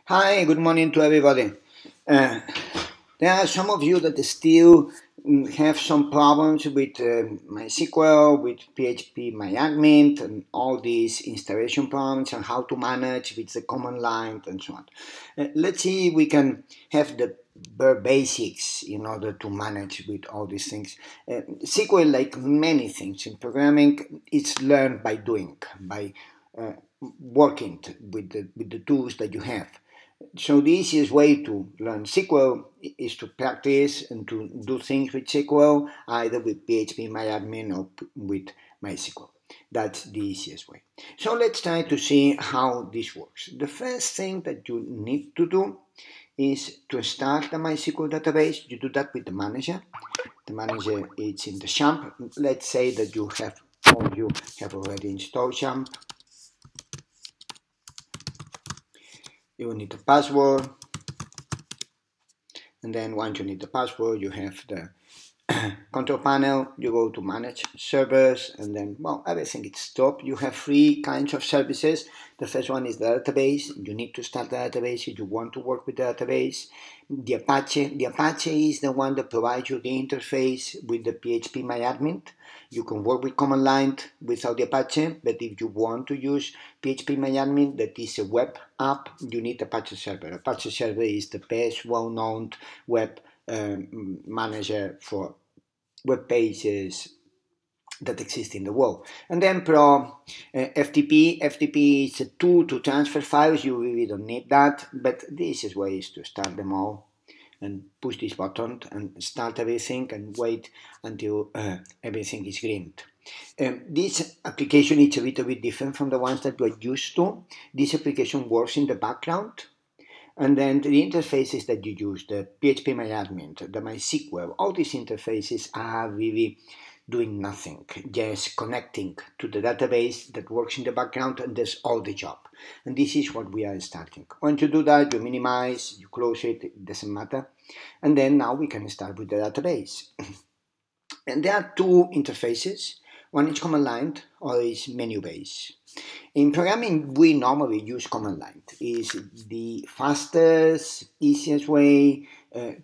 Hi, good morning to everybody. Uh, there are some of you that still have some problems with MySQL, with PHP MyAdmin, and all these installation problems and how to manage with the command line and so on. Let's see if we can have the bare basics in order to manage with all these things. SQL, like many things in programming, it's learned by doing, by uh, working with the tools that you have. So the easiest way to learn SQL is to practice and to do things with SQL, either with PHP MyAdmin or with MySQL. That's the easiest way. So let's try to see how this works. The first thing that you need to do is to start the MySQL database. You do that with the manager. The manager is in the XAMPP. Let's say that all of you have already installed XAMPP. You will need a password. And then once you need the password, you have the control panel, you go to manage servers, and then, well, everything is stopped. You have three kinds of services. The first one is the database. You need to start the database if you want to work with the database. The Apache is the one that provides you the interface with the PHP MyAdmin. You can work with command line without the Apache, but if you want to use PHP MyAdmin, that is a web app, you need Apache Server. Apache Server is the best well-known web manager for web pages that exist in the world. And then FTP. FTP is a tool to transfer files. You really don't need that, but the easiest way is to start them all and push this button and start everything and wait until everything is green. This application is a little bit different from the ones that we're used to. This application works in the background. And then the interfaces that you use, the PHP MyAdmin, the MySQL, all these interfaces are really doing nothing, just connecting to the database that works in the background, and that's all the job. And this is what we are starting. Once you do that, you minimize, you close it, it doesn't matter. And then now we can start with the database. And there are two interfaces. One is command line, or is menu based. In programming, we normally use command line. It's the fastest, easiest way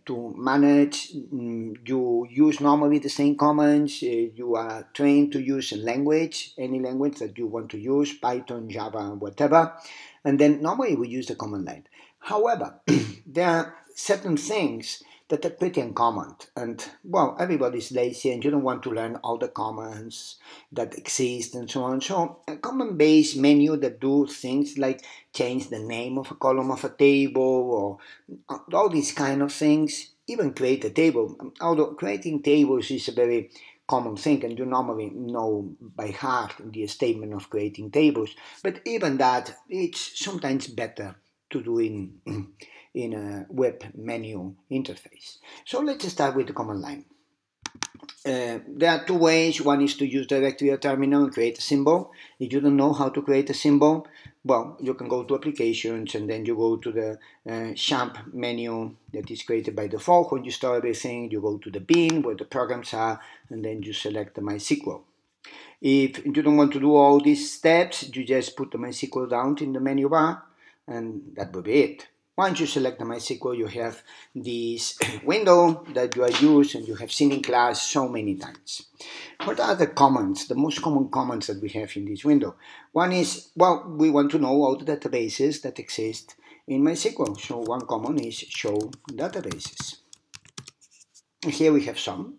to manage. You use normally the same commands. You are trained to use a language, any language that you want to use, Python, Java, whatever. And then normally we use the command line. However, there are certain things that are pretty uncommon. And, well, everybody's lazy and you don't want to learn all the commands that exist and so on. So a command-based menu that do things like change the name of a column of a table or all these kind of things, even create a table. Although creating tables is a very common thing and you normally know by heart the statement of creating tables. But even that, it's sometimes better to do in a web menu interface. So let's start with the command line. There are two ways. One is to use directly a terminal and create a symbol. If you don't know how to create a symbol, well, you can go to applications and then you go to the XAMPP menu that is created by default. When you start everything, you go to the bin where the programs are and then you select the MySQL. If you don't want to do all these steps, you just put the MySQL down in the menu bar and that will be it. Once you select the MySQL, you have this window that you are used and you have seen in class so many times. What are the commands, the most common commands that we have in this window? One is, well, we want to know all the databases that exist in MySQL. So one command is show databases. And here we have some.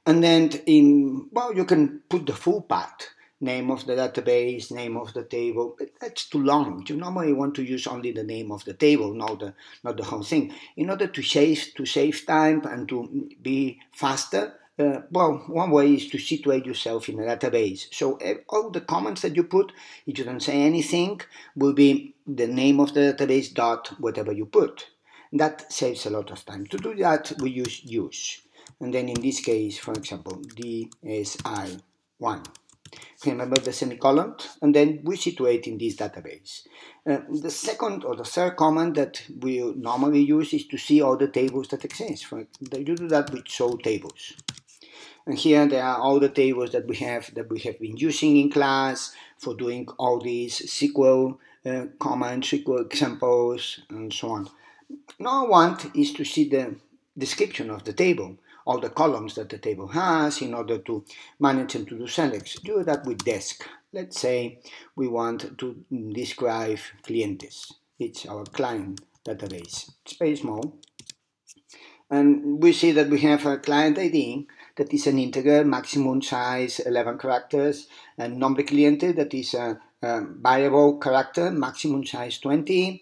And then you can put the full path. Name of the database, name of the table. But that's too long. You normally want to use only the name of the table, not the whole thing. In order to save time and to be faster, one way is to situate yourself in a database. So all the comments that you put, if you don't say anything, will be the name of the database dot whatever you put. That saves a lot of time. To do that, we use. And then in this case, for example, DSI1. Remember the semicolon, and then we situate in this database. The second or the third command that we normally use is to see all the tables that exist. You do that with show tables. And here there are all the tables that we have been using in class for doing all these SQL comments, SQL examples, and so on. Now I want is to see the description of the table, all the columns that the table has in order to manage and to do selects. Do that with desk. Let's say we want to describe clientes. It's our client database. It's very small. And we see that we have a client ID that is an integer, maximum size 11 characters, and nombre cliente that is a variable character, maximum size 20,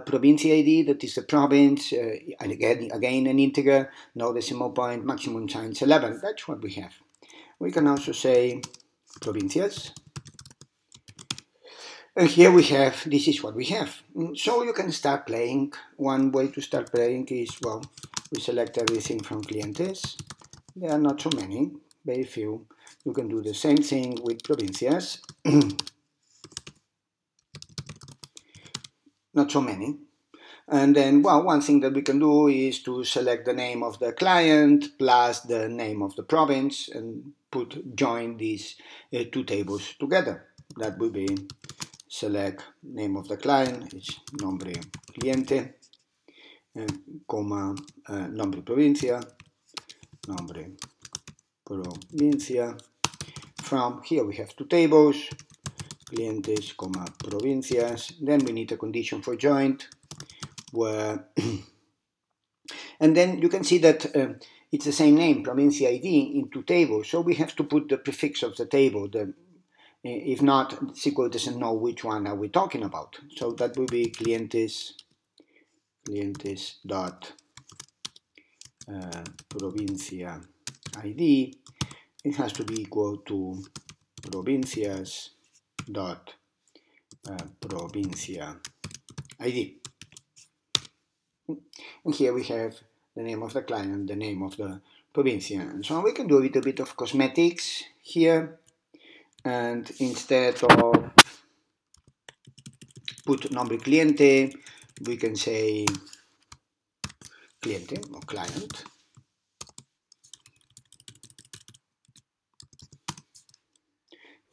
provincia ID that is the province, again an integer, no decimal point, maximum size 11. That's what we have. We can also say provincias. And here we have, this is what we have. So you can start playing. One way to start playing is, well, we select everything from clientes. There are not so many, very few. You can do the same thing with provincias. Not so many. And then, well, one thing that we can do is to select the name of the client plus the name of the province and join these two tables together. That will be select name of the client, it's nombre cliente, comma, nombre provincia, nombre provincia. From here we have two tables, clientes, comma, provincias. Then we need a condition for joint, where and then you can see that it's the same name, provincia ID, in two tables. So we have to put the prefix of the table. If not, SQL doesn't know which one are we talking about. So that will be clientes dot provincia ID. It has to be equal to provincias dot provincia ID. And here we have the name of the client, the name of the provincia, and so on. We can do a little bit of cosmetics here. And instead of put nombre cliente, we can say cliente or client.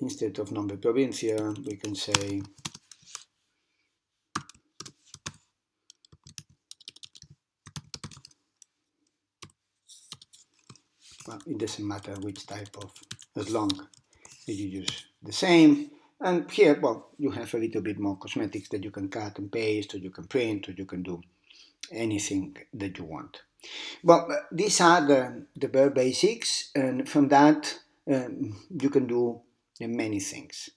Instead of nombre provincia, we can say well, it doesn't matter which type of, as long as you use the same. And here, well, you have a little bit more cosmetics that you can cut and paste, or you can print, or you can do anything that you want. Well, these are the bare basics, and from that you can do many things.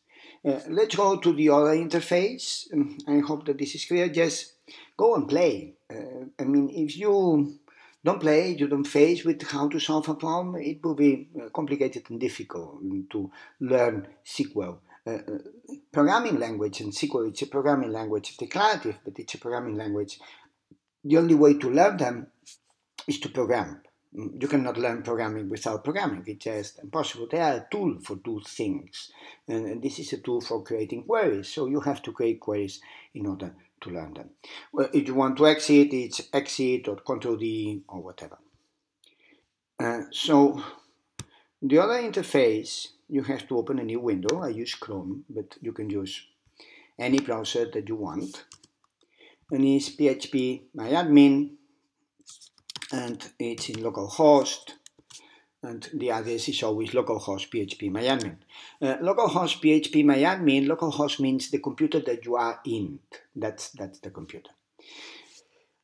Let's go to the other interface. I hope that this is clear. Just go and play. I mean, if you don't play, you don't face with how to solve a problem, it will be complicated and difficult to learn SQL. Programming language, and SQL, it's a programming language. It's declarative, but it's a programming language. The only way to learn them is to program. You cannot learn programming without programming. It's just impossible. They are a tool for two things. And this is a tool for creating queries. So you have to create queries in order to learn them. Well, if you want to exit, it's exit or Control D or whatever. So the other interface, you have to open a new window. I use Chrome, but you can use any browser that you want. And it's PHP myadmin, and it's in localhost, and the address is always localhost PHP myadmin. Localhost PHP myadmin, localhost means the computer that you are in. That's the computer.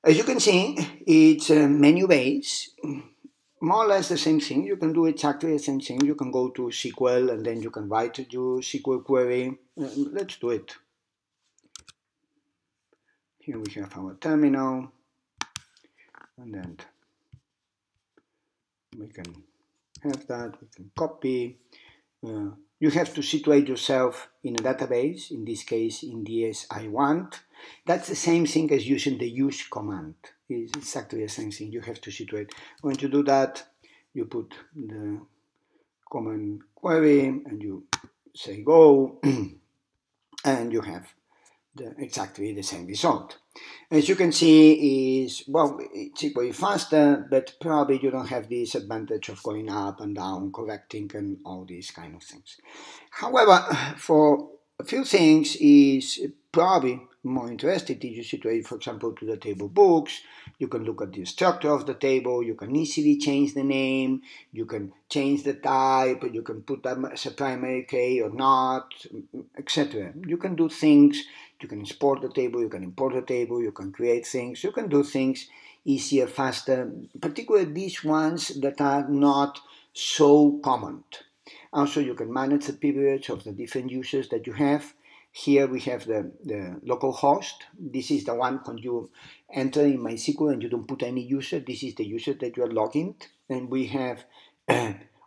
As you can see, it's menu-based, more or less the same thing. You can do exactly the same thing. You can go to SQL and then you can write your SQL query. Let's do it. Here we have our terminal, and then we can have that, we can copy. You have to situate yourself in a database, in this case in DS I want. That's the same thing as using the use command. It's exactly the same thing. You have to situate. When you do that, you put the common query and you say go, and you have exactly the same result. As you can see, it's equally faster, but probably you don't have this advantage of going up and down, correcting, and all these kind of things. However, for a few things, is probably more interested if you situate, for example, to the table books. You can look at the structure of the table. You can easily change the name. You can change the type. You can put them as a primary key or not, etc. You can do things. You can export the table. You can import the table. You can create things. You can do things easier, faster, particularly these ones that are not so common. Also, you can manage the privilege of the different users that you have. Here we have the local host. This is the one when you enter in MySQL and you don't put any user. This is the user that you are logging. And we have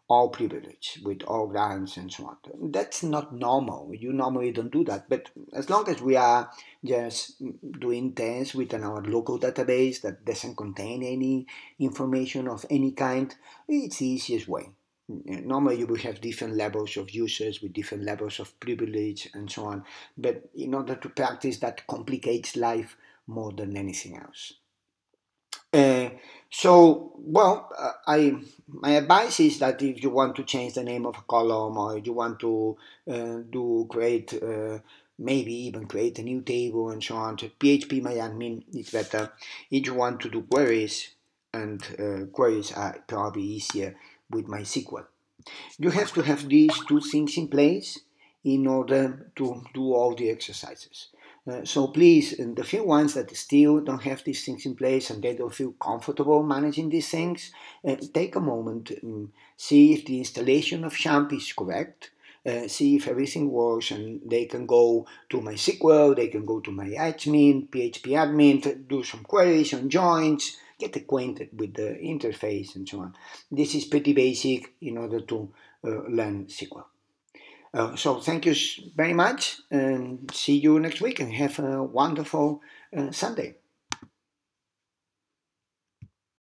all privilege with all grants and so on. That's not normal. You normally don't do that. But as long as we are just doing things within our local database that doesn't contain any information of any kind, it's the easiest way. Normally you will have different levels of users with different levels of privilege and so on, but in order to practice that complicates life more than anything else. uh, my advice is that if you want to change the name of a column, or you want to do create maybe even create a new table and so on, so PHP MyAdmin is better. If you want to do queries, and queries are probably easier with MySQL. You have to have these two things in place in order to do all the exercises. So please, the few ones that still don't have these things in place and they don't feel comfortable managing these things, take a moment, see if the installation of XAMPP is correct, see if everything works, and they can go to MySQL, they can go to MyAdmin, PHP admin, do some queries on joins, get acquainted with the interface and so on. This is pretty basic in order to learn SQL. So thank you very much, and see you next week, and have a wonderful Sunday.